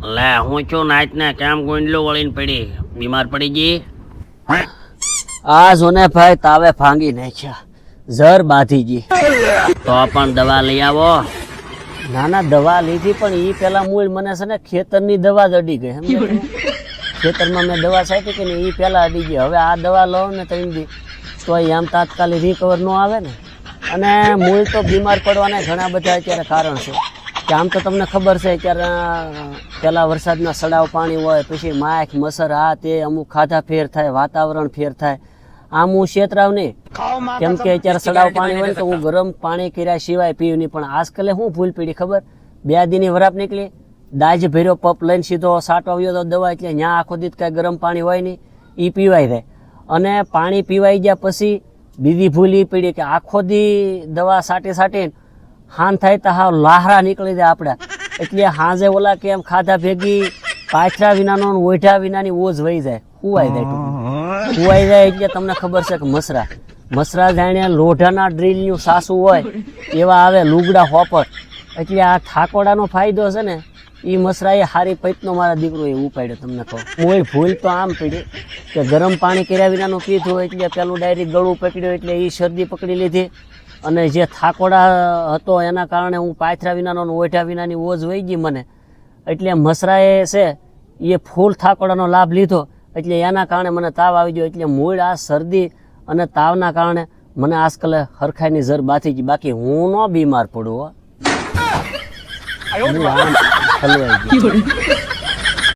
લે હું છું નાચ ને કેમ ગોંડલું વળીને પડી બીમાર પડી ગઈ આ જોને ભાઈ તાવે ભાંગી નાખ્યા ઝર બાંધી ગઈ તો પણ દવા લઈ આવો નાના દવા લીધી પણ ઈ પેલા મૂળ મને છે ને ખેતરની દવા જ અડી ગઈ સમજ્યા તમે? ખેતરમાં મેં દવા છાંટી કે ને ઈ પેલા અડી ગઈ હવે આ દવા લો ને ત્રણ દી તો આમ તાત્કાલિક રિકવર ન આવે ને અને મૂળ તો બીમાર પડવાના ઘણા બધા અત્યારે કારણ છે કે આમ તો તમને ખબર છે અત્યારે પેલા વરસાદના સડાવ પાણી હોય પછી માખ મસર આ તે અમુક ખાધા ફેર થાય વાતાવરણ ફેર થાય આમ હું છેતરાવ નહીં કેમ કે અત્યારે સડાવ પાણી હોય ને તો હું ગરમ પાણી કર્યા સિવાય પીવું નહીં પણ આજકાલે હું ભૂલ પડી ખબર 2 દીની વરાપ નીકળી દાજ ભર્યો પપ લઈને સીધો સાટો આવ્યો તો દવા એટલે ત્યાં આખો દીત કાંઈ ગરમ પાણી હોય નહીં એ પીવાય જાય અને પાણી પીવાઈ ગયા પછી બીજી ભૂલ એ પડી કે આખો દી દવા સાટીને હાન થાય તો હા લાહરા નીકળી જાય આપણા એટલે હાંજે ઓલા કેમ ખાધા ભેગી પાથરા વિનાનો ઓઢા વિનાની ઓજ વહી જાય હુવાઈ જાય એટલે તમને ખબર છે કે મસરા જાણે લોઢાના ડ્રીલનું સાસુ હોય એવા આવે લુગડા હોપટ એટલે આ થાકોડાનો ફાયદો છે ને એ મસરા એ હારી પૈતનો મારા દીકરો એ ઉપાડ્યો તમને કહું કોઈ ભૂલ તો આમ પડી કે ગરમ પાણી કર્યા વિનાનું પીધું એટલે પેલું ડાયરેક્ટ ગળું પકડ્યું એટલે એ શરદી પકડી લીધી અને જે થાકોડા હતો એના કારણે હું પાથરા વિનાનો ઓઢા વિનાની ઓજ વહી ગઈ મને એટલે મસરાએ છે એ ફૂલ થાકોડાનો લાભ લીધો એટલે એના કારણે મને તાવ આવી ગયો એટલે મૂળ આ શરદી અને તાવના કારણે મને આજકાલ હરખાઈની ઝર બાથી ગઈ બાકી હું ન બીમાર પડું હો. હું આમ હલવાઈ ગયો